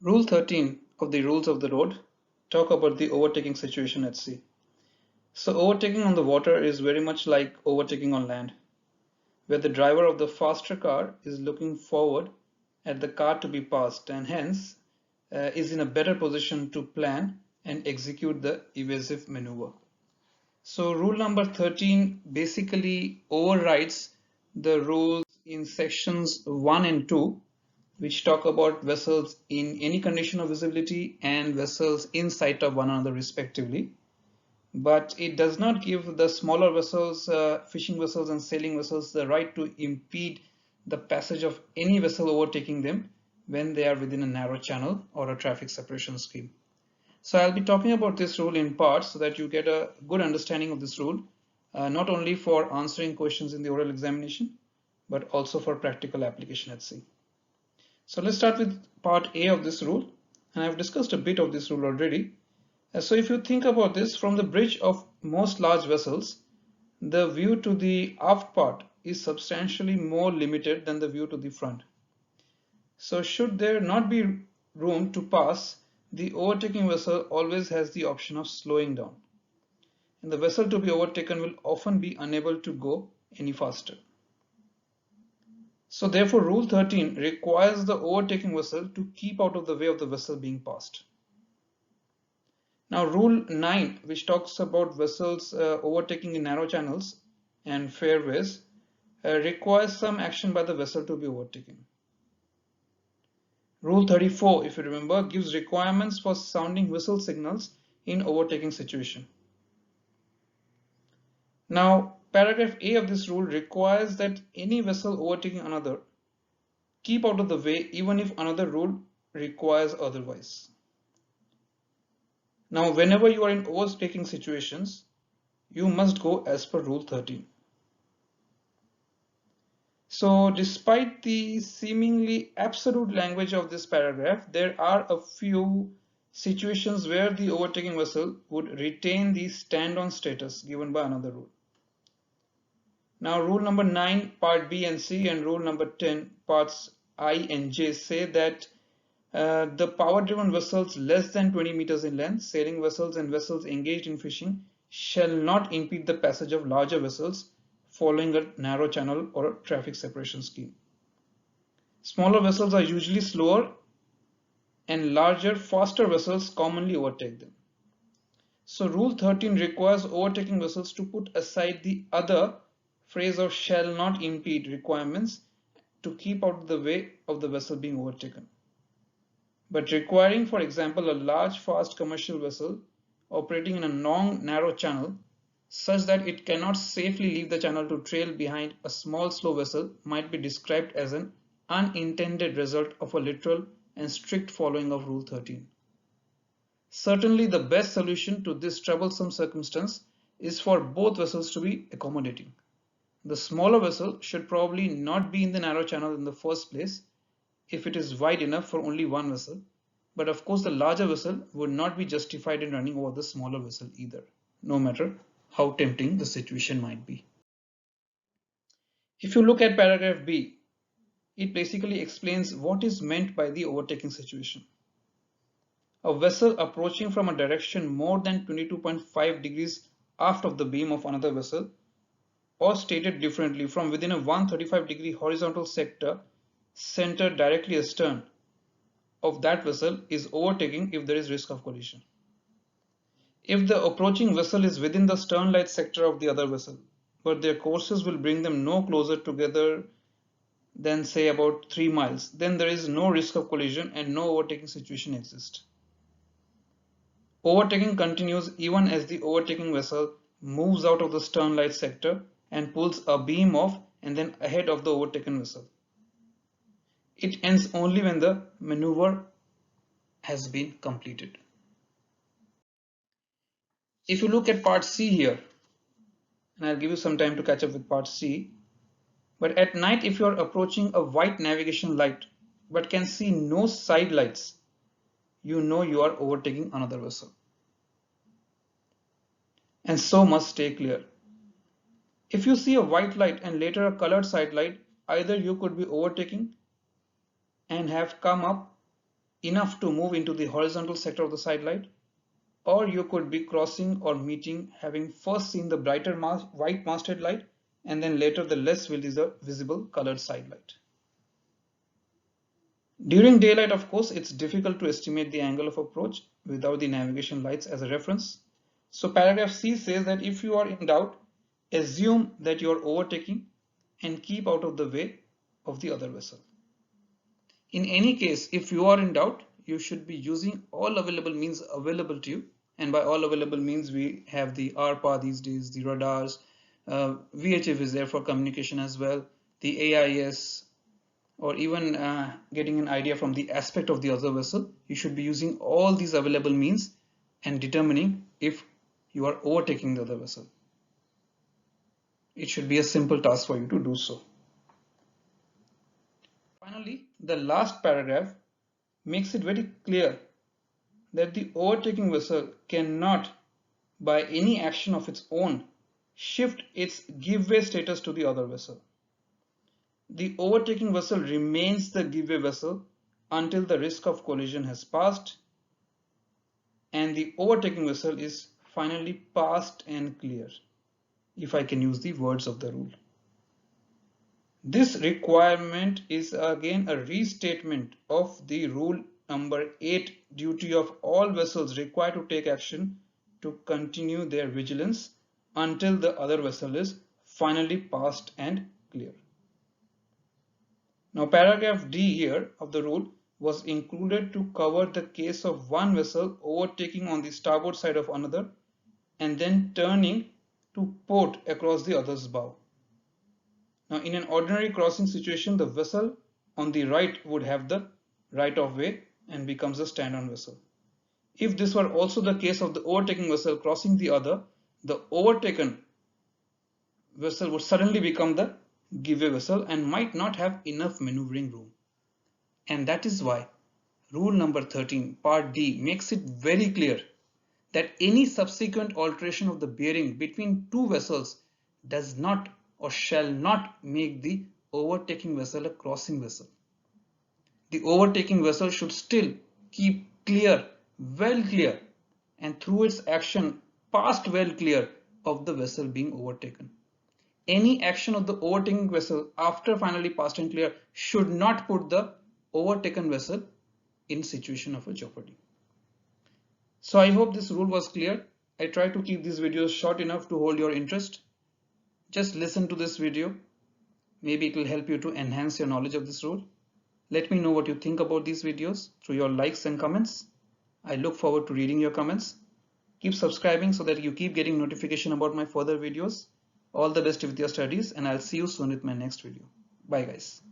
Rule 13 of the rules of the road talk about the overtaking situation at sea. So overtaking on the water is very much like overtaking on land, where the driver of the faster car is looking forward at the car to be passed and hence is in a better position to plan and execute the evasive maneuver. So rule number 13 basically overrides the rules in sections 1 and 2, which talk about vessels in any condition of visibility and vessels in sight of one another respectively. But it does not give the smaller vessels, fishing vessels and sailing vessels, the right to impede the passage of any vessel overtaking them when they are within a narrow channel or a traffic separation scheme. So I'll be talking about this rule in parts so that you get a good understanding of this rule, not only for answering questions in the oral examination, but also for practical application at sea. So let's start with part A of this rule, and I've discussed a bit of this rule already. So if you think about this, from the bridge of most large vessels, the view to the aft part is substantially more limited than the view to the front. So should there not be room to pass, the overtaking vessel always has the option of slowing down, and the vessel to be overtaken will often be unable to go any faster. So therefore rule 13 requires the overtaking vessel to keep out of the way of the vessel being passed. Now rule 9, which talks about vessels overtaking in narrow channels and fairways, requires some action by the vessel to be overtaken. Rule 34, if you remember, gives requirements for sounding whistle signals in overtaking situation. Now, paragraph A of this rule requires that any vessel overtaking another keep out of the way even if another rule requires otherwise. Now, whenever you are in overtaking situations, you must go as per rule 13. So despite the seemingly absolute language of this paragraph, there are a few situations where the overtaking vessel would retain the stand-on status given by another rule. Now rule number 9 part B and C and rule number 10 parts I and J say that the power-driven vessels less than 20 meters in length, sailing vessels and vessels engaged in fishing shall not impede the passage of larger vessels following a narrow channel or a traffic separation scheme. Smaller vessels are usually slower and larger, faster vessels commonly overtake them. So rule 13 requires overtaking vessels to put aside the other phrase of shall not impede requirements to keep out of the way of the vessel being overtaken, but requiring, for example, a large fast commercial vessel operating in a long narrow channel such that it cannot safely leave the channel to trail behind a small slow vessel might be described as an unintended result of a literal and strict following of rule 13. Certainly the best solution to this troublesome circumstance is for both vessels to be accommodating. The smaller vessel should probably not be in the narrow channel in the first place if it is wide enough for only one vessel, but of course the larger vessel would not be justified in running over the smaller vessel either, no matter how tempting the situation might be. If you look at paragraph B, it basically explains what is meant by the overtaking situation. A vessel approaching from a direction more than 22.5 degrees aft of the beam of another vessel, or stated differently, from within a 135-degree horizontal sector centered directly astern of that vessel is overtaking if there is risk of collision. If the approaching vessel is within the stern-light sector of the other vessel, but their courses will bring them no closer together than say about 3 miles, then there is no risk of collision and no overtaking situation exists. Overtaking continues even as the overtaking vessel moves out of the stern-light sector and pulls a beam off and then ahead of the overtaken vessel. It ends only when the maneuver has been completed. If you look at part C here, and I'll give you some time to catch up with part C, but at night if you are approaching a white navigation light but can see no side lights, you know you are overtaking another vessel. And so must stay clear. If you see a white light and later a colored side light, either you could be overtaking and have come up enough to move into the horizontal sector of the side light, or you could be crossing or meeting having first seen the brighter white masthead light and then later the less visible colored side light. During daylight, of course, it's difficult to estimate the angle of approach without the navigation lights as a reference. So paragraph C says that if you are in doubt, assume that you are overtaking and keep out of the way of the other vessel. In any case, if you are in doubt, you should be using all available means available to you. And by all available means, we have the ARPA these days, the radars, VHF is there for communication as well, the AIS, or even getting an idea from the aspect of the other vessel. You should be using all these available means and determining if you are overtaking the other vessel. It should be a simple task for you to do so. Finally, the last paragraph makes it very clear that the overtaking vessel cannot, by any action of its own, shift its give way status to the other vessel. The overtaking vessel remains the give way vessel until the risk of collision has passed and the overtaking vessel is finally passed and clear, if I can use the words of the rule. This requirement is again a restatement of the rule number 8, duty of all vessels required to take action to continue their vigilance until the other vessel is finally passed and clear. Now paragraph D here of the rule was included to cover the case of one vessel overtaking on the starboard side of another and then turning to port across the other's bow. Now in an ordinary crossing situation, the vessel on the right would have the right of way and becomes a stand-on vessel. If this were also the case of the overtaking vessel crossing the other, the overtaken vessel would suddenly become the give-way vessel and might not have enough maneuvering room. And that is why rule number 13, part D, makes it very clear that any subsequent alteration of the bearing between two vessels does not or shall not make the overtaking vessel a crossing vessel. The overtaking vessel should still keep clear, well clear, and through its action past well clear of the vessel being overtaken. Any action of the overtaking vessel after finally passed and clear should not put the overtaken vessel in situation of a jeopardy. So I hope this rule was clear. I try to keep these videos short enough to hold your interest. Just listen to this video. Maybe it will help you to enhance your knowledge of this rule. Let me know what you think about these videos through your likes and comments. I look forward to reading your comments. Keep subscribing so that you keep getting notification about my further videos. All the best with your studies and I'll see you soon with my next video. Bye guys.